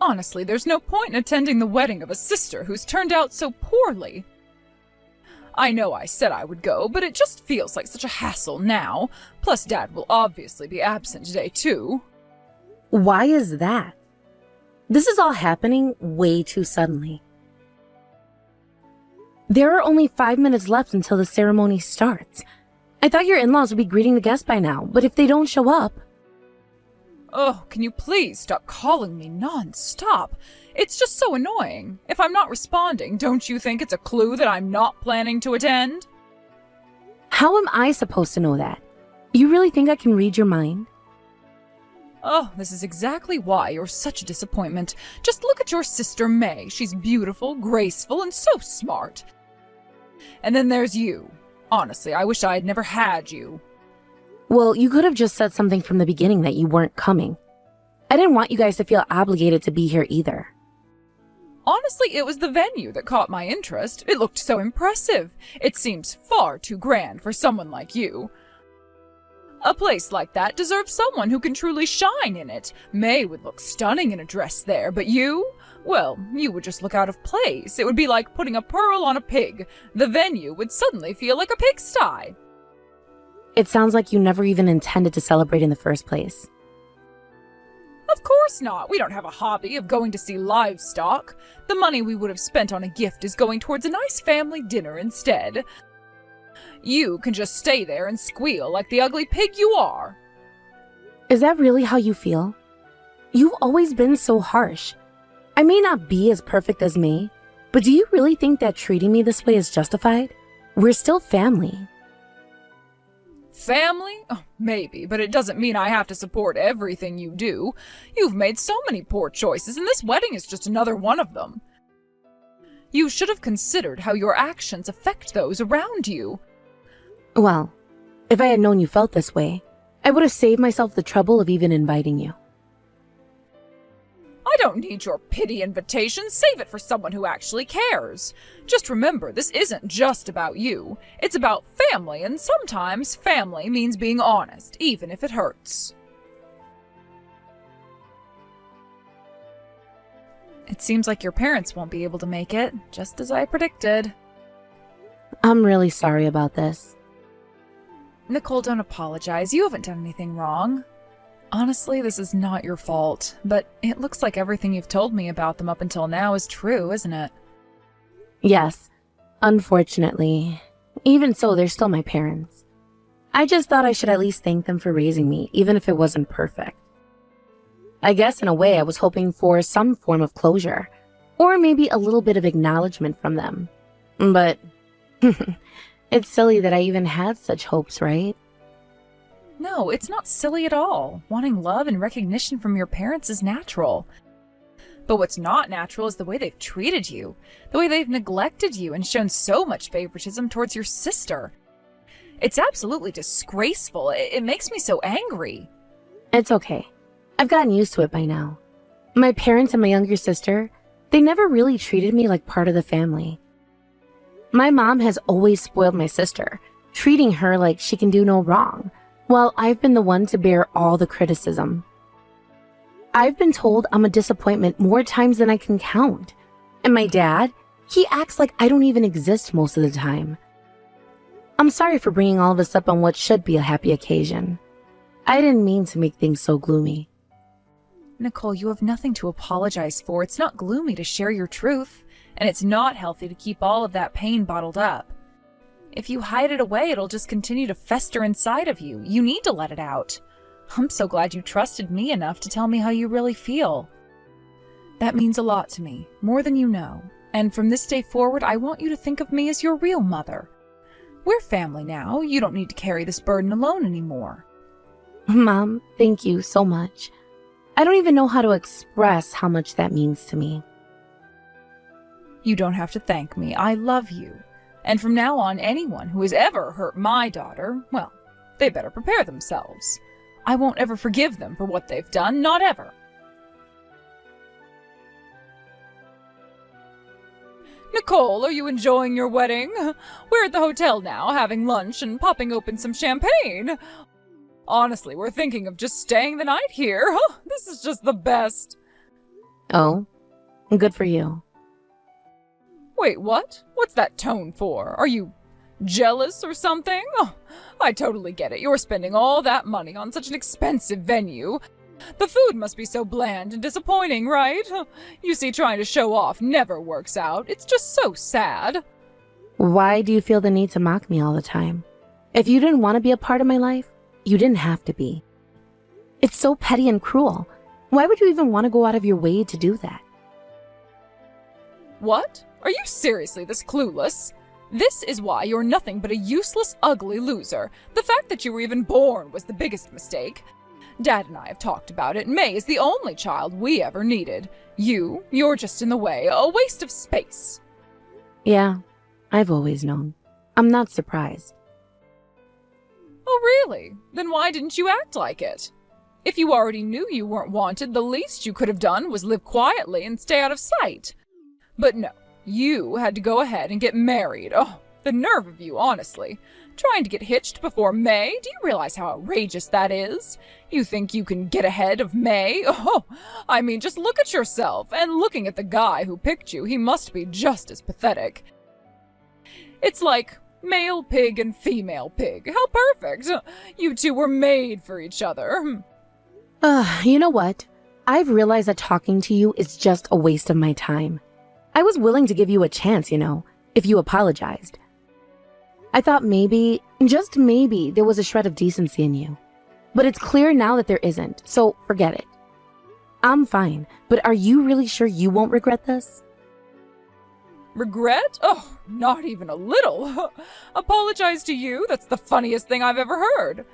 Honestly, there's no point in attending the wedding of a sister who's turned out so poorly. I know I said I would go, but it just feels like such a hassle now. Plus, Dad will obviously be absent today, too. Why is that? This is all happening way too suddenly. There are only 5 minutes left until the ceremony starts. I thought your in-laws would be greeting the guests by now, but if they don't show up... Oh, can you please stop calling me non-stop? It's just so annoying. If I'm not responding, don't you think it's a clue that I'm not planning to attend? How am I supposed to know that? You really think I can read your mind? Oh, this is exactly why you're such a disappointment. Just look at your sister May. She's beautiful, graceful, and so smart. And then there's you. Honestly, I wish I had never had you. Well, you could have just said something from the beginning that you weren't coming. I didn't want you guys to feel obligated to be here either. Honestly, it was the venue that caught my interest. It looked so impressive. It seems far too grand for someone like you. A place like that deserves someone who can truly shine in it. May would look stunning in a dress there, but you? Well, you would just look out of place. It would be like putting a pearl on a pig. The venue would suddenly feel like a pigsty. It sounds like you never even intended to celebrate in the first place. Of course not. We don't have a hobby of going to see livestock. The money we would have spent on a gift is going towards a nice family dinner instead. You can just stay there and squeal like the ugly pig you are. Is that really how you feel? You've always been so harsh. I may not be as perfect as me, but do you really think that treating me this way is justified? We're still family. Family? Oh, maybe, but it doesn't mean I have to support everything you do. You've made so many poor choices, and this wedding is just another one of them. You should have considered how your actions affect those around you. Well, if I had known you felt this way, I would have saved myself the trouble of even inviting you. I don't need your pity invitation. Save it for someone who actually cares. Just remember, this isn't just about you. It's about family, and sometimes family means being honest, even if it hurts. It seems like your parents won't be able to make it, just as I predicted. I'm really sorry about this. Nicole, don't apologize. You haven't done anything wrong. Honestly, this is not your fault, but it looks like everything you've told me about them up until now is true, isn't it? Yes, unfortunately. Even so, they're still my parents. I just thought I should at least thank them for raising me, even if it wasn't perfect. I guess in a way I was hoping for some form of closure, or maybe a little bit of acknowledgement from them. But it's silly that I even had such hopes, right? No, it's not silly at all. Wanting love and recognition from your parents is natural. But what's not natural is the way they've treated you, the way they've neglected you and shown so much favoritism towards your sister. It's absolutely disgraceful. It makes me so angry. It's okay. I've gotten used to it by now. My parents and my younger sister, they never really treated me like part of the family. My mom has always spoiled my sister, treating her like she can do no wrong, while I've been the one to bear all the criticism. I've been told I'm a disappointment more times than I can count. And my dad, he acts like I don't even exist most of the time. I'm sorry for bringing all of this up on what should be a happy occasion. I didn't mean to make things so gloomy. Nicole, you have nothing to apologize for. It's not gloomy to share your truth, and it's not healthy to keep all of that pain bottled up. If you hide it away, it'll just continue to fester inside of you. You need to let it out. I'm so glad you trusted me enough to tell me how you really feel. That means a lot to me, more than you know. And from this day forward, I want you to think of me as your real mother. We're family now. You don't need to carry this burden alone anymore. Mom, thank you so much. I don't even know how to express how much that means to me. You don't have to thank me. I love you. And from now on, anyone who has ever hurt my daughter, well, they better prepare themselves. I won't ever forgive them for what they've done, not ever. Nicole, are you enjoying your wedding? We're at the hotel now, having lunch and popping open some champagne. Honestly, we're thinking of just staying the night here. This is just the best. Oh, good for you. Wait, what? What's that tone for? Are you jealous or something? Oh, I totally get it. You're spending all that money on such an expensive venue. The food must be so bland and disappointing, right? You see, trying to show off never works out. It's just so sad. Why do you feel the need to mock me all the time? If you didn't want to be a part of my life, you didn't have to be. It's so petty and cruel. Why would you even want to go out of your way to do that? What? Are you seriously this clueless? This is why you're nothing but a useless, ugly loser. The fact that you were even born was the biggest mistake. Dad and I have talked about it. May is the only child we ever needed. You're just in the way, a waste of space. Yeah, I've always known. I'm not surprised. Oh, really? Then why didn't you act like it? If you already knew you weren't wanted, the least you could have done was live quietly and stay out of sight. But no, you had to go ahead and get married. Oh, the nerve of you, honestly. Trying to get hitched before May? Do you realize how outrageous that is? You think you can get ahead of May? Oh, I mean, just look at yourself. And looking at the guy who picked you, he must be just as pathetic. It's like male pig and female pig. How perfect. You two were made for each other. You know what? I've realized that talking to you is just a waste of my time. I was willing to give you a chance, if you apologized. I thought maybe, just maybe, there was a shred of decency in you. But it's clear now that there isn't, so forget it. I'm fine, but are you really sure you won't regret this? Regret? Oh, not even a little. Apologize to you? That's the funniest thing I've ever heard.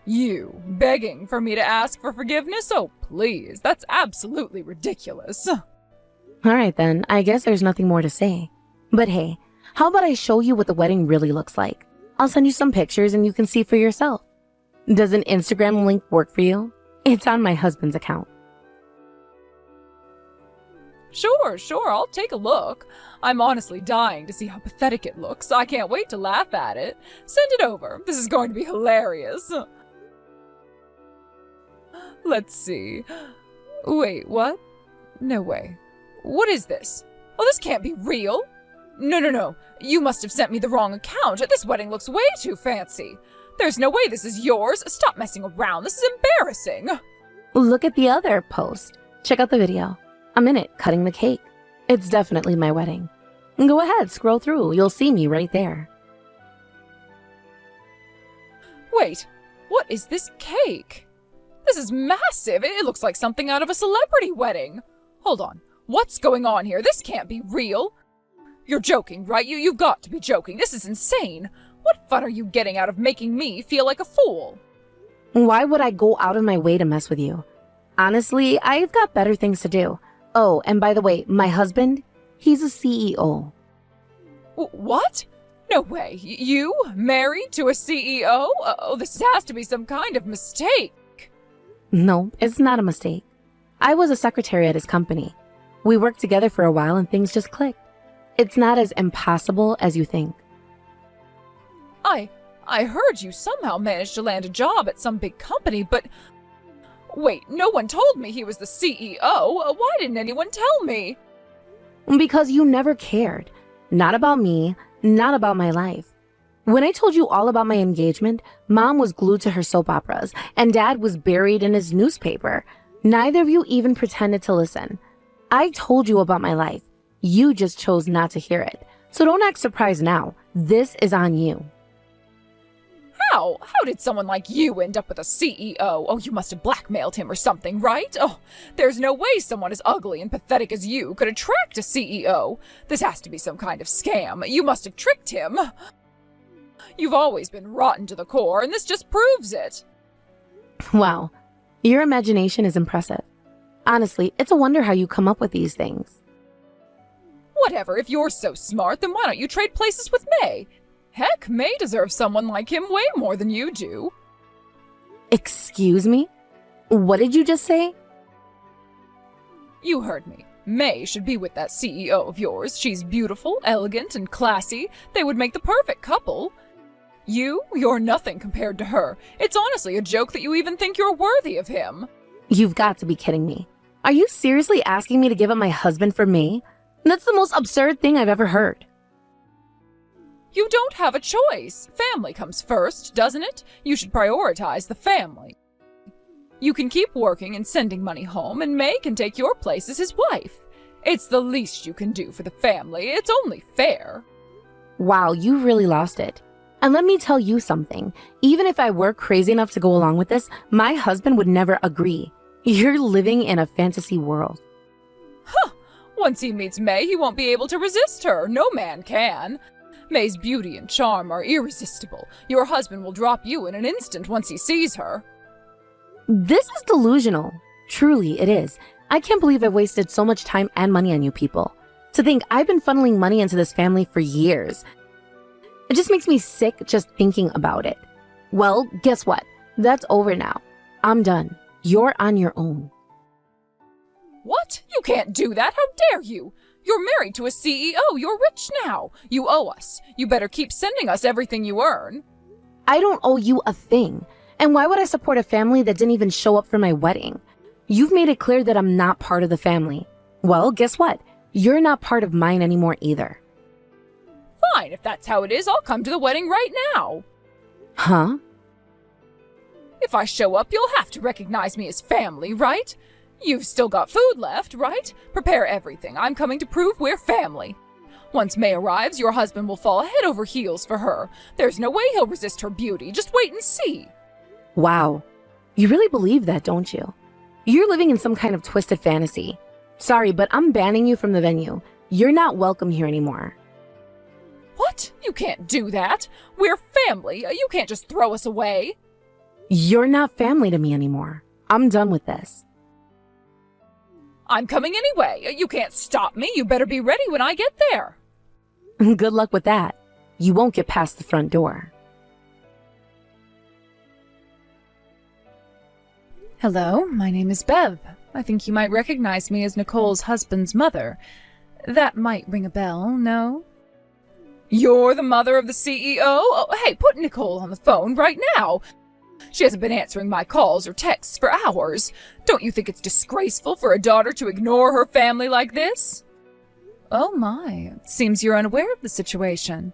You begging for me to ask for forgiveness? Oh, please, that's absolutely ridiculous. All right then, I guess there's nothing more to say. But hey, how about I show you what the wedding really looks like? I'll send you some pictures and you can see for yourself. Does an Instagram link work for you? It's on my husband's account. Sure, I'll take a look. I'm honestly dying to see how pathetic it looks. I can't wait to laugh at it. Send it over. This is going to be hilarious. Let's see. Wait, what? No way. What is this? Oh, this can't be real. No. You must have sent me the wrong account. This wedding looks way too fancy. There's no way this is yours. Stop messing around. This is embarrassing. Look at the other post. Check out the video. I'm in it, cutting the cake. It's definitely my wedding. Go ahead, scroll through. You'll see me right there. Wait, what is this cake? This is massive. It looks like something out of a celebrity wedding. Hold on. What's going on here? This can't be real. You're joking, right? You've got to be joking. This is insane. What fun are you getting out of making me feel like a fool? Why would I go out of my way to mess with you? Honestly, I've got better things to do. Oh, and by the way, my husband, he's a CEO. What? No way. You married to a CEO? Oh, this has to be some kind of mistake. No, it's not a mistake. I was a secretary at his company. We worked together for a while and things just clicked. It's not as impossible as you think. I heard you somehow managed to land a job at some big company, but... Wait, no one told me he was the CEO. Why didn't anyone tell me? Because you never cared. Not about me, not about my life. When I told you all about my engagement, Mom was glued to her soap operas, and Dad was buried in his newspaper. Neither of you even pretended to listen. I told you about my life. You just chose not to hear it. So don't act surprised now. This is on you. How? How did someone like you end up with a CEO? Oh, you must have blackmailed him or something, right? Oh, there's no way someone as ugly and pathetic as you could attract a CEO. This has to be some kind of scam. You must have tricked him. You've always been rotten to the core, and this just proves it. Wow. Your imagination is impressive. Honestly, it's a wonder how you come up with these things. Whatever, if you're so smart, then why don't you trade places with May? Heck, May deserves someone like him way more than you do. Excuse me? What did you just say? You heard me. May should be with that CEO of yours. She's beautiful, elegant, and classy. They would make the perfect couple. You're nothing compared to her. It's honestly a joke that you even think you're worthy of him. You've got to be kidding me. Are you seriously asking me to give up my husband for me? That's the most absurd thing I've ever heard. You don't have a choice. Family comes first, doesn't it? You should prioritize the family. You can keep working and sending money home, and May can take your place as his wife. It's the least you can do for the family. It's only fair. Wow, you've really lost it. And let me tell you something. Even if I were crazy enough to go along with this, my husband would never agree. You're living in a fantasy world. Huh! Once he meets May, he won't be able to resist her. No man can. May's beauty and charm are irresistible. Your husband will drop you in an instant once he sees her. This is delusional. Truly, it is. I can't believe I've wasted so much time and money on you people. To think I've been funneling money into this family for years. It just makes me sick just thinking about it. Well, guess what? That's over now. I'm done. You're on your own. What? You can't do that. How dare you? You're married to a CEO. You're rich now. You owe us. You better keep sending us everything you earn. I don't owe you a thing. And why would I support a family that didn't even show up for my wedding? You've made it clear that I'm not part of the family. Well, guess what? You're not part of mine anymore either. Fine, if that's how it is, I'll come to the wedding right now. Huh? If I show up, you'll have to recognize me as family, right? You've still got food left, right? Prepare everything. I'm coming to prove we're family. Once May arrives, your husband will fall head over heels for her. There's no way he'll resist her beauty. Just wait and see. Wow. You really believe that, don't you? You're living in some kind of twisted fantasy. Sorry, but I'm banning you from the venue. You're not welcome here anymore. What? You can't do that. We're family. You can't just throw us away. You're not family to me anymore. I'm done with this. I'm coming anyway. You can't stop me. You better be ready when I get there. Good luck with that. You won't get past the front door. Hello, my name is Bev. I think you might recognize me as Nicole's husband's mother. That might ring a bell, no? You're the mother of the CEO? Oh, hey, put Nicole on the phone right now. She hasn't been answering my calls or texts for hours. Don't you think it's disgraceful for a daughter to ignore her family like this? Oh my, it seems you're unaware of the situation.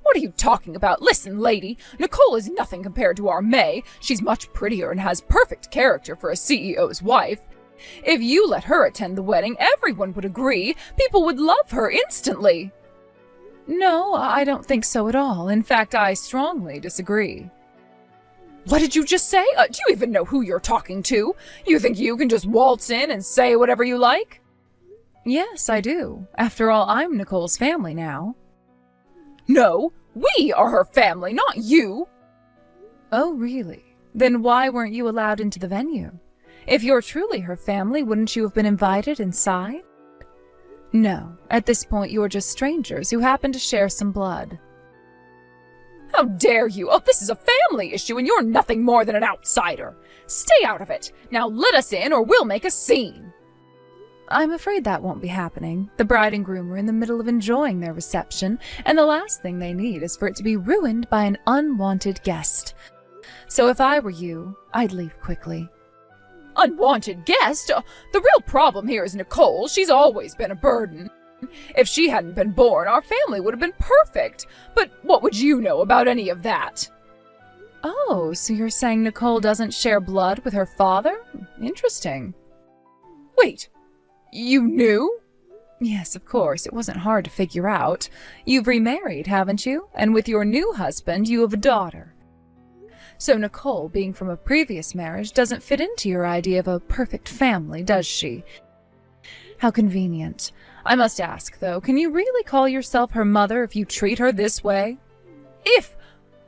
What are you talking about? Listen, lady, Nicole is nothing compared to our May. She's much prettier and has perfect character for a CEO's wife. If you let her attend the wedding, everyone would agree. People would love her instantly. No, I don't think so at all. In fact, I strongly disagree. What did you just say? Do you even know who you're talking to? You think you can just waltz in and say whatever you like? Yes, I do. After all, I'm Nicole's family now. No, we are her family, not you. Oh, really? Then why weren't you allowed into the venue? If you're truly her family, wouldn't you have been invited inside? No, at this point you're just strangers who happen to share some blood. How dare you? Oh, this is a family issue and you're nothing more than an outsider. Stay out of it. Now let us in or we'll make a scene. I'm afraid that won't be happening. The bride and groom are in the middle of enjoying their reception, and the last thing they need is for it to be ruined by an unwanted guest. So if I were you, I'd leave quickly. Unwanted guest? The real problem here is Nicole. She's always been a burden. If she hadn't been born, our family would have been perfect. But what would you know about any of that? Oh, so you're saying Nicole doesn't share blood with her father? Interesting. Wait, you knew? Yes, of course. It wasn't hard to figure out. You've remarried, haven't you? And with your new husband, you have a daughter. So Nicole, being from a previous marriage, doesn't fit into your idea of a perfect family, does she? How convenient. I must ask, though, can you really call yourself her mother if you treat her this way? If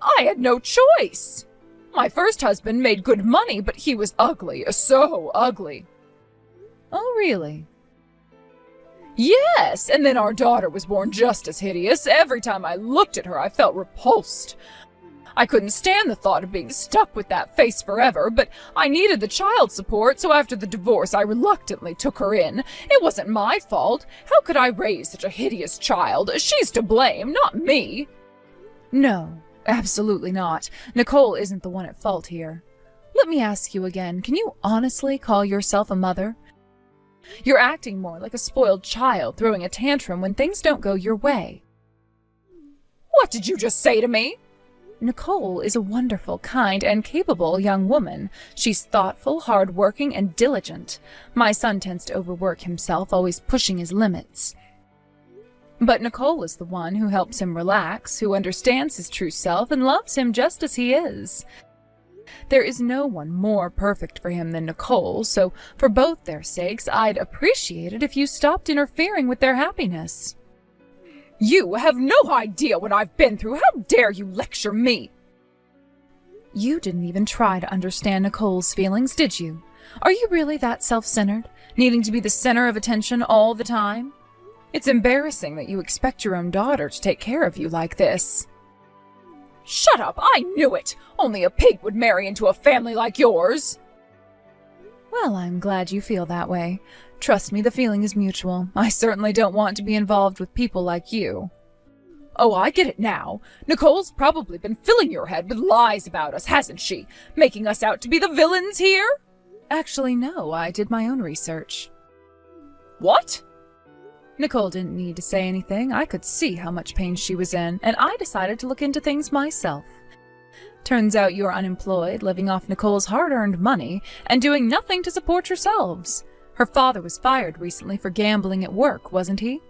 I had no choice! My first husband made good money, but he was ugly, so ugly. Oh, really? Yes, and then our daughter was born just as hideous. Every time I looked at her, I felt repulsed. I couldn't stand the thought of being stuck with that face forever, but I needed the child support, so after the divorce I reluctantly took her in. It wasn't my fault. How could I raise such a hideous child? She's to blame, not me. No, absolutely not. Nicole isn't the one at fault here. Let me ask you again, can you honestly call yourself a mother? You're acting more like a spoiled child throwing a tantrum when things don't go your way. What did you just say to me? Nicole is a wonderful, kind, and capable young woman. She's thoughtful, hard-working, and diligent. My son tends to overwork himself, always pushing his limits. But Nicole is the one who helps him relax, who understands his true self, and loves him just as he is. There is no one more perfect for him than Nicole, so for both their sakes, I'd appreciate it if you stopped interfering with their happiness. You have no idea what I've been through. How dare you lecture me? You didn't even try to understand Nicole's feelings, did you? Are you really that self-centered, needing to be the center of attention all the time? It's embarrassing that you expect your own daughter to take care of you like this. Shut up! I knew it! Only a pig would marry into a family like yours. Well, I'm glad you feel that way. Trust me, the feeling is mutual. I certainly don't want to be involved with people like you. Oh, I get it now. Nicole's probably been filling your head with lies about us, hasn't she? Making us out to be the villains here? Actually, no, I did my own research. What? Nicole didn't need to say anything. I could see how much pain she was in, and I decided to look into things myself. Turns out you're unemployed, living off Nicole's hard-earned money, and doing nothing to support yourselves. Her father was fired recently for gambling at work, wasn't he?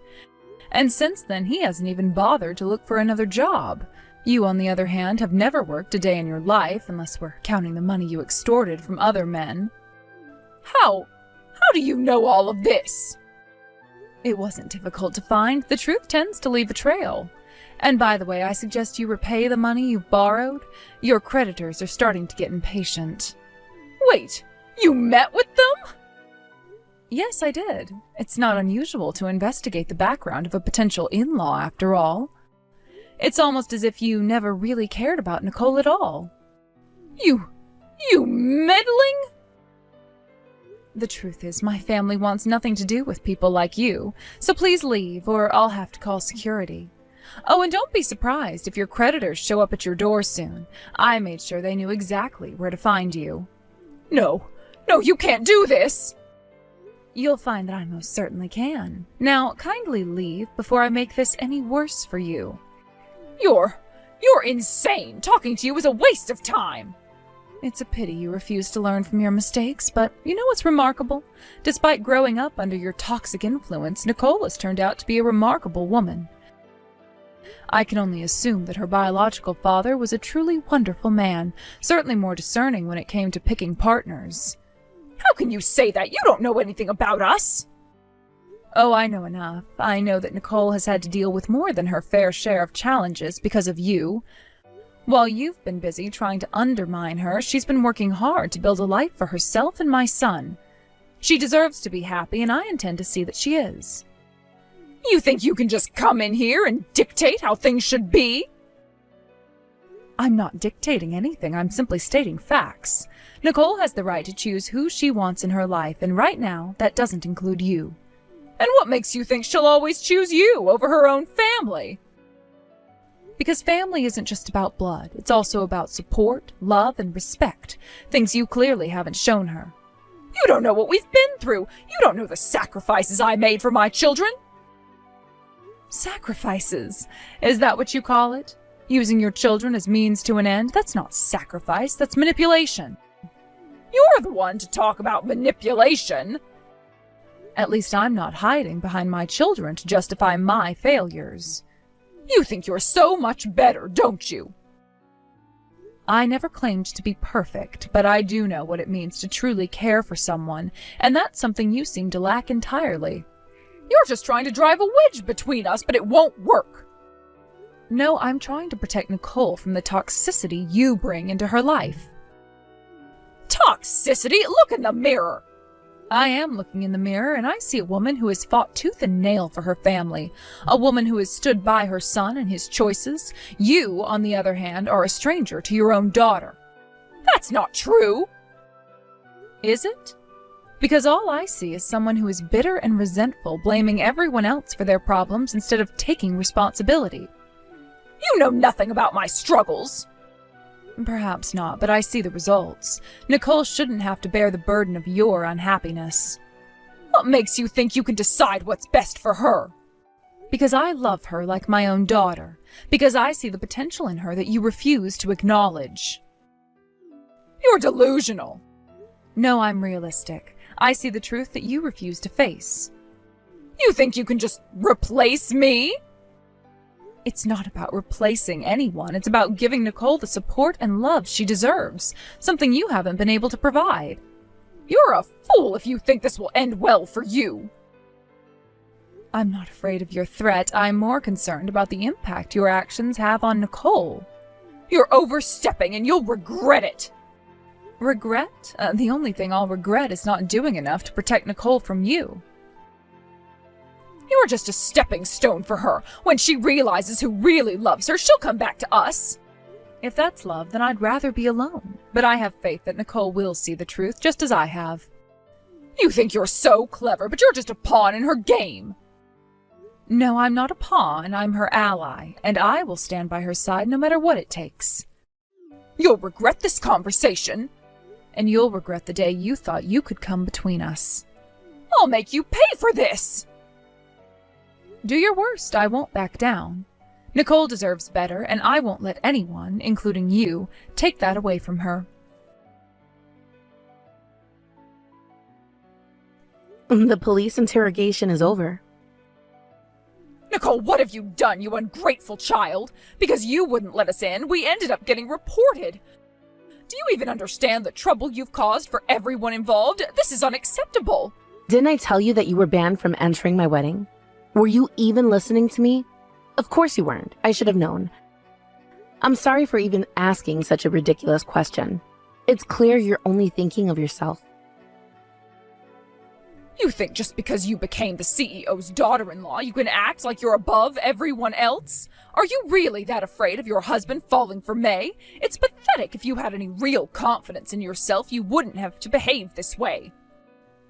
And since then, he hasn't even bothered to look for another job. You, on the other hand, have never worked a day in your life, unless we're counting the money you extorted from other men. How do you know all of this? It wasn't difficult to find. The truth tends to leave a trail. And by the way, I suggest you repay the money you've borrowed. Your creditors are starting to get impatient. Wait, you met with them? Yes, I did. It's not unusual to investigate the background of a potential in-law, after all. It's almost as if you never really cared about Nicole at all. You meddling? The truth is, my family wants nothing to do with people like you, so please leave, or I'll have to call security. Oh, and don't be surprised if your creditors show up at your door soon. I made sure they knew exactly where to find you. No, you can't do this! You'll find that I most certainly can. Now, kindly leave before I make this any worse for you. You're insane! Talking to you is a waste of time! It's a pity you refuse to learn from your mistakes, but you know what's remarkable? Despite growing up under your toxic influence, Nicole has turned out to be a remarkable woman. I can only assume that her biological father was a truly wonderful man, certainly more discerning when it came to picking partners. How can you say that? You don't know anything about us! Oh, I know enough. I know that Nicole has had to deal with more than her fair share of challenges because of you. While you've been busy trying to undermine her, she's been working hard to build a life for herself and my son. She deserves to be happy, and I intend to see that she is. You think you can just come in here and dictate how things should be? I'm not dictating anything. I'm simply stating facts. Nicole has the right to choose who she wants in her life, and right now, that doesn't include you. And what makes you think she'll always choose you over her own family? Because family isn't just about blood. It's also about support, love, and respect. Things you clearly haven't shown her. You don't know what we've been through. You don't know the sacrifices I made for my children. Sacrifices? Is that what you call it? Using your children as means to an end? That's not sacrifice, that's manipulation. You're the one to talk about manipulation. At least I'm not hiding behind my children to justify my failures. You think you're so much better, don't you? I never claimed to be perfect, but I do know what it means to truly care for someone, and that's something you seem to lack entirely. You're just trying to drive a wedge between us, but it won't work. No, I'm trying to protect Nicole from the toxicity you bring into her life. Toxicity? Look in the mirror. I am looking in the mirror, and I see a woman who has fought tooth and nail for her family. A woman who has stood by her son and his choices. You, on the other hand, are a stranger to your own daughter. That's not true. Is it? Because all I see is someone who is bitter and resentful, blaming everyone else for their problems instead of taking responsibility. You know nothing about my struggles. Perhaps not, but I see the results. Nicole shouldn't have to bear the burden of your unhappiness. What makes you think you can decide what's best for her? Because I love her like my own daughter. Because I see the potential in her that you refuse to acknowledge. You're delusional. No, I'm realistic. I see the truth that you refuse to face. You think you can just replace me? It's not about replacing anyone. It's about giving Nicole the support and love she deserves, something you haven't been able to provide. You're a fool if you think this will end well for you. I'm not afraid of your threat. I'm more concerned about the impact your actions have on Nicole. You're overstepping and you'll regret it. Regret? The only thing I'll regret is not doing enough to protect Nicole from you. You're just a stepping stone for her. When she realizes who really loves her, she'll come back to us. If that's love, then I'd rather be alone. But I have faith that Nicole will see the truth, just as I have. You think you're so clever, but you're just a pawn in her game. No, I'm not a pawn. I'm her ally, and I will stand by her side no matter what it takes. You'll regret this conversation. And you'll regret the day you thought you could come between us. I'll make you pay for this. Do your worst. I won't back down. Nicole deserves better, and I won't let anyone, including you, take that away from her. The police interrogation is over. Nicole, what have you done, you ungrateful child? Because you wouldn't let us in, we ended up getting reported. Do you even understand the trouble you've caused for everyone involved? This is unacceptable. Didn't I tell you that you were banned from entering my wedding? Were you even listening to me? Of course you weren't. I should have known. I'm sorry for even asking such a ridiculous question. It's clear you're only thinking of yourself. You think just because you became the CEO's daughter-in-law, you can act like you're above everyone else? Are you really that afraid of your husband falling for May? It's pathetic. If you had any real confidence in yourself, you wouldn't have to behave this way.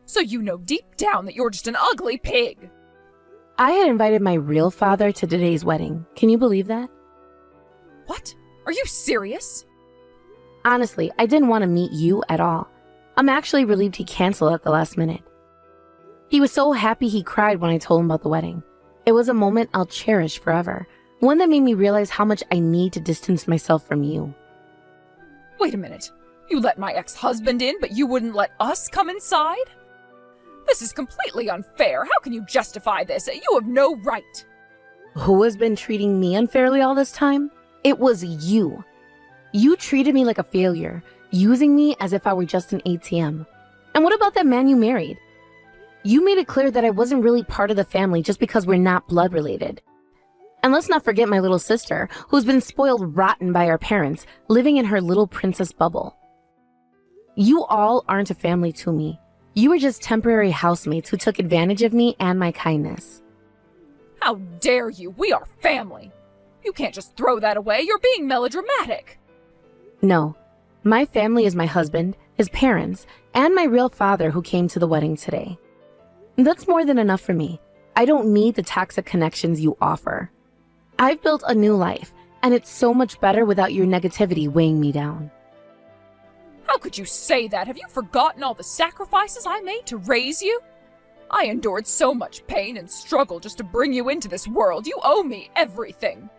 So you know deep down that you're just an ugly pig. I had invited my real father to today's wedding. Can you believe that? What? Are you serious? Honestly, I didn't want to meet you at all. I'm actually relieved he canceled at the last minute. He was so happy he cried when I told him about the wedding. It was a moment I'll cherish forever. One that made me realize how much I need to distance myself from you. Wait a minute. You let my ex-husband in, but you wouldn't let us come inside? This is completely unfair. How can you justify this? You have no right. Who has been treating me unfairly all this time? It was you. You treated me like a failure, using me as if I were just an ATM. And what about that man you married? You made it clear that I wasn't really part of the family just because we're not blood related. And let's not forget my little sister, who's been spoiled rotten by our parents, living in her little princess bubble. You all aren't a family to me. You were just temporary housemates who took advantage of me and my kindness. How dare you? We are family. You can't just throw that away. You're being melodramatic. No, my family is my husband, his parents, and my real father who came to the wedding today. That's more than enough for me. I don't need the toxic connections you offer. I've built a new life, and it's so much better without your negativity weighing me down. How could you say that? Have you forgotten all the sacrifices I made to raise you? I endured so much pain and struggle just to bring you into this world. You owe me everything.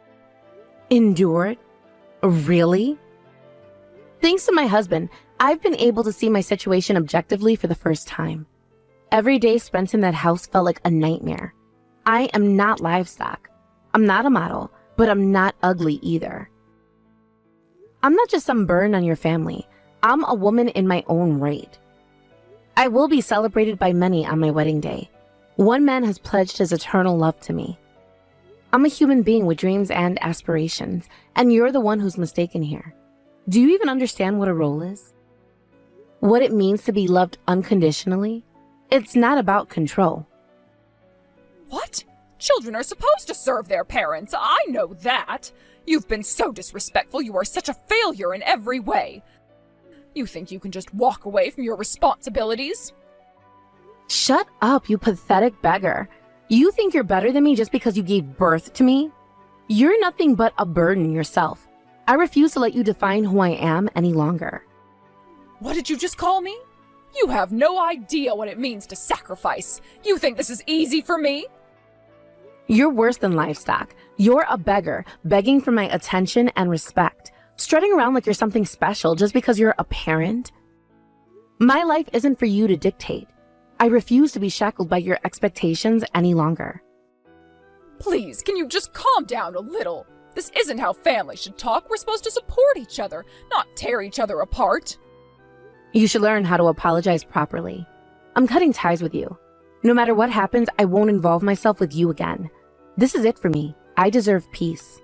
Endured? Really? Thanks to my husband, I've been able to see my situation objectively for the first time. Every day spent in that house felt like a nightmare. I am not livestock. I'm not a model, but I'm not ugly either. I'm not just some burden on your family. I'm a woman in my own right. I will be celebrated by many on my wedding day. One man has pledged his eternal love to me. I'm a human being with dreams and aspirations, and you're the one who's mistaken here. Do you even understand what a role is? What it means to be loved unconditionally? It's not about control. What? Children are supposed to serve their parents. I know that. You've been so disrespectful. You are such a failure in every way. You think you can just walk away from your responsibilities? Shut up, you pathetic beggar. You think you're better than me just because you gave birth to me? You're nothing but a burden yourself. I refuse to let you define who I am any longer. What did you just call me? You have no idea what it means to sacrifice. You think this is easy for me? You're worse than livestock. You're a beggar, begging for my attention and respect, strutting around like you're something special just because you're a parent. My life isn't for you to dictate. I refuse to be shackled by your expectations any longer. Please, can you just calm down a little? This isn't how families should talk. We're supposed to support each other, not tear each other apart. You should learn how to apologize properly. I'm cutting ties with you. No matter what happens, I won't involve myself with you again. This is it for me. I deserve peace.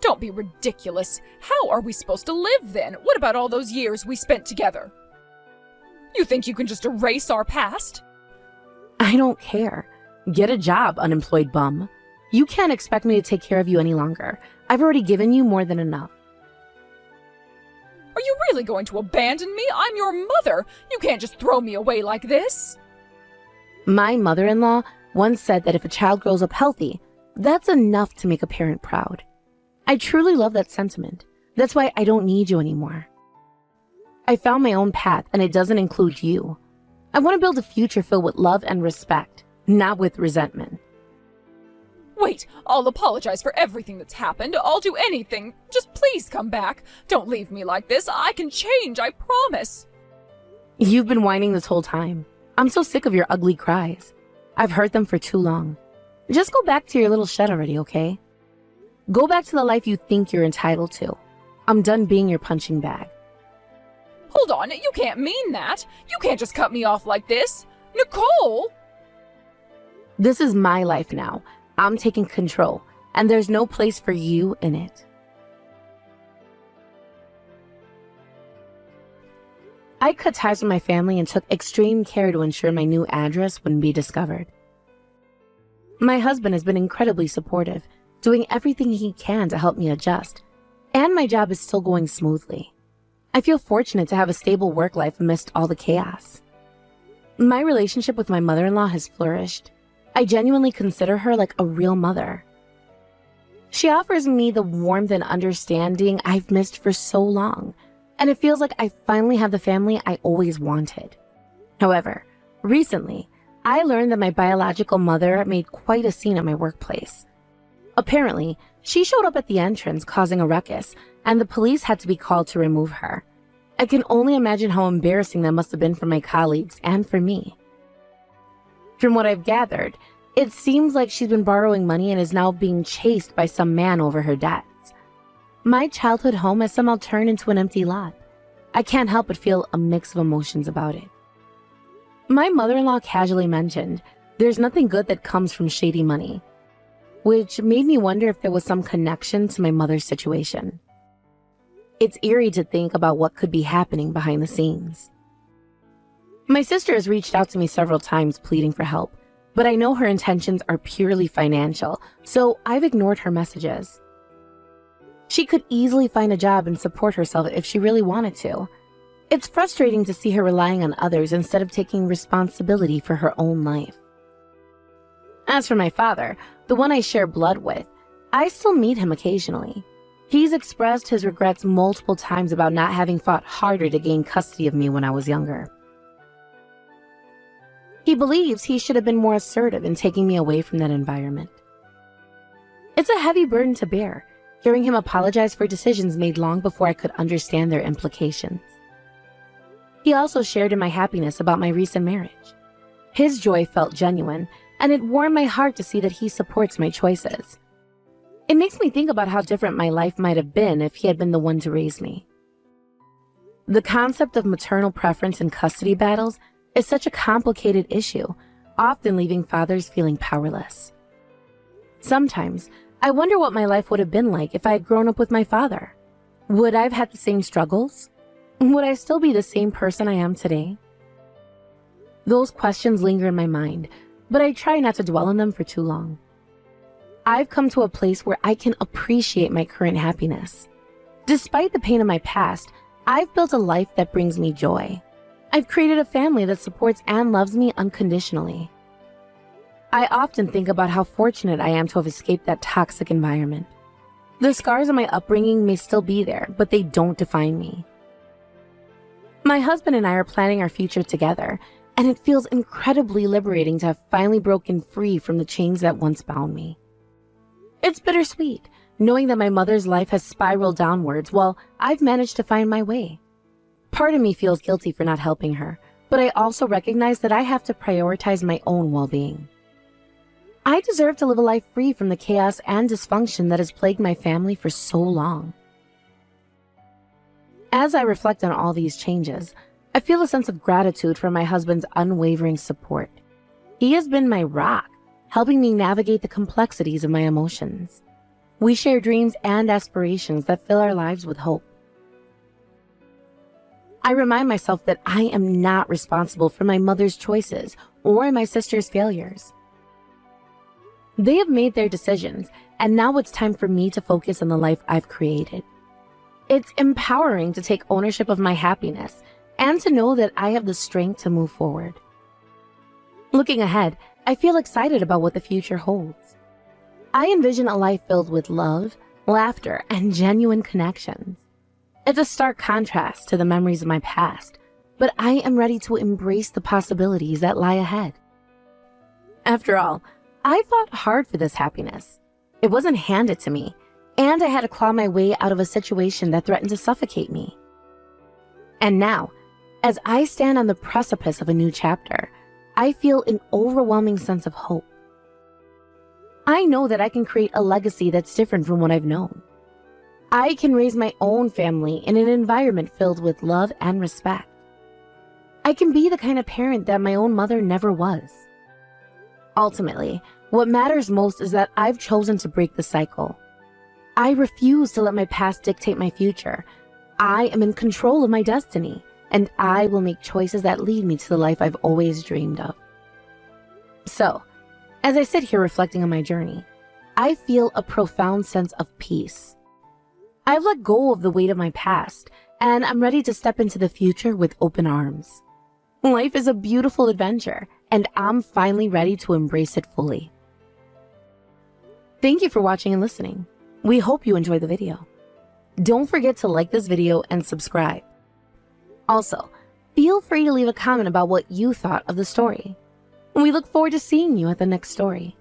Don't be ridiculous. How are we supposed to live then? What about all those years we spent together? You think you can just erase our past? I don't care. Get a job, unemployed bum. You can't expect me to take care of you any longer. I've already given you more than enough. Are you really going to abandon me? I'm your mother. You can't just throw me away like this. My mother-in-law once said that if a child grows up healthy, that's enough to make a parent proud. I truly love that sentiment. That's why I don't need you anymore. I found my own path, and it doesn't include you. I want to build a future filled with love and respect, not with resentment. Wait, I'll apologize for everything that's happened. I'll do anything. Just please come back. Don't leave me like this. I can change, I promise. You've been whining this whole time. I'm so sick of your ugly cries. I've heard them for too long. Just go back to your little shed already, okay? Go back to the life you think you're entitled to. I'm done being your punching bag. Hold on, you can't mean that. You can't just cut me off like this. Nicole! This is my life now. I'm taking control, and there's no place for you in it. I cut ties with my family and took extreme care to ensure my new address wouldn't be discovered. My husband has been incredibly supportive, doing everything he can to help me adjust, and my job is still going smoothly. I feel fortunate to have a stable work life amidst all the chaos. My relationship with my mother-in-law has flourished. I genuinely consider her like a real mother. She offers me the warmth and understanding I've missed for so long, and it feels like I finally have the family I always wanted. However, recently, I learned that my biological mother made quite a scene at my workplace. Apparently, she showed up at the entrance causing a ruckus, and the police had to be called to remove her. I can only imagine how embarrassing that must have been for my colleagues and for me. From what I've gathered, it seems like she's been borrowing money and is now being chased by some man over her debts. My childhood home has somehow turned into an empty lot. I can't help but feel a mix of emotions about it. My mother-in-law casually mentioned, there's nothing good that comes from shady money, which made me wonder if there was some connection to my mother's situation. It's eerie to think about what could be happening behind the scenes. My sister has reached out to me several times pleading for help, but I know her intentions are purely financial, so I've ignored her messages. She could easily find a job and support herself if she really wanted to. It's frustrating to see her relying on others instead of taking responsibility for her own life. As for my father, the one I share blood with, I still meet him occasionally. He's expressed his regrets multiple times about not having fought harder to gain custody of me when I was younger. He believes he should have been more assertive in taking me away from that environment. It's a heavy burden to bear, hearing him apologize for decisions made long before I could understand their implications. He also shared in my happiness about my recent marriage. His joy felt genuine, and it warmed my heart to see that he supports my choices. It makes me think about how different my life might have been if he had been the one to raise me. The concept of maternal preference in custody battles is such a complicated issue, often leaving fathers feeling powerless. Sometimes, I wonder what my life would have been like if I had grown up with my father. Would I have had the same struggles? Would I still be the same person I am today? Those questions linger in my mind, but I try not to dwell on them for too long. I've come to a place where I can appreciate my current happiness. Despite the pain of my past, I've built a life that brings me joy. I've created a family that supports and loves me unconditionally. I often think about how fortunate I am to have escaped that toxic environment. The scars of my upbringing may still be there, but they don't define me. My husband and I are planning our future together, and it feels incredibly liberating to have finally broken free from the chains that once bound me. It's bittersweet, knowing that my mother's life has spiraled downwards while I've managed to find my way. Part of me feels guilty for not helping her, but I also recognize that I have to prioritize my own well-being. I deserve to live a life free from the chaos and dysfunction that has plagued my family for so long. As I reflect on all these changes, I feel a sense of gratitude for my husband's unwavering support. He has been my rock, helping me navigate the complexities of my emotions. We share dreams and aspirations that fill our lives with hope. I remind myself that I am not responsible for my mother's choices or my sister's failures. They have made their decisions, and now it's time for me to focus on the life I've created. It's empowering to take ownership of my happiness and to know that I have the strength to move forward. Looking ahead, I feel excited about what the future holds. I envision a life filled with love, laughter, and genuine connections. It's a stark contrast to the memories of my past, but I am ready to embrace the possibilities that lie ahead. After all, I fought hard for this happiness. It wasn't handed to me, and I had to claw my way out of a situation that threatened to suffocate me. And now, as I stand on the precipice of a new chapter, I feel an overwhelming sense of hope. I know that I can create a legacy that's different from what I've known. I can raise my own family in an environment filled with love and respect. I can be the kind of parent that my own mother never was. Ultimately, what matters most is that I've chosen to break the cycle. I refuse to let my past dictate my future. I am in control of my destiny, and I will make choices that lead me to the life I've always dreamed of. So, as I sit here reflecting on my journey, I feel a profound sense of peace. I've let go of the weight of my past, and I'm ready to step into the future with open arms. Life is a beautiful adventure, and I'm finally ready to embrace it fully. Thank you for watching and listening. We hope you enjoyed the video. Don't forget to like this video and subscribe. Also, feel free to leave a comment about what you thought of the story. We look forward to seeing you at the next story.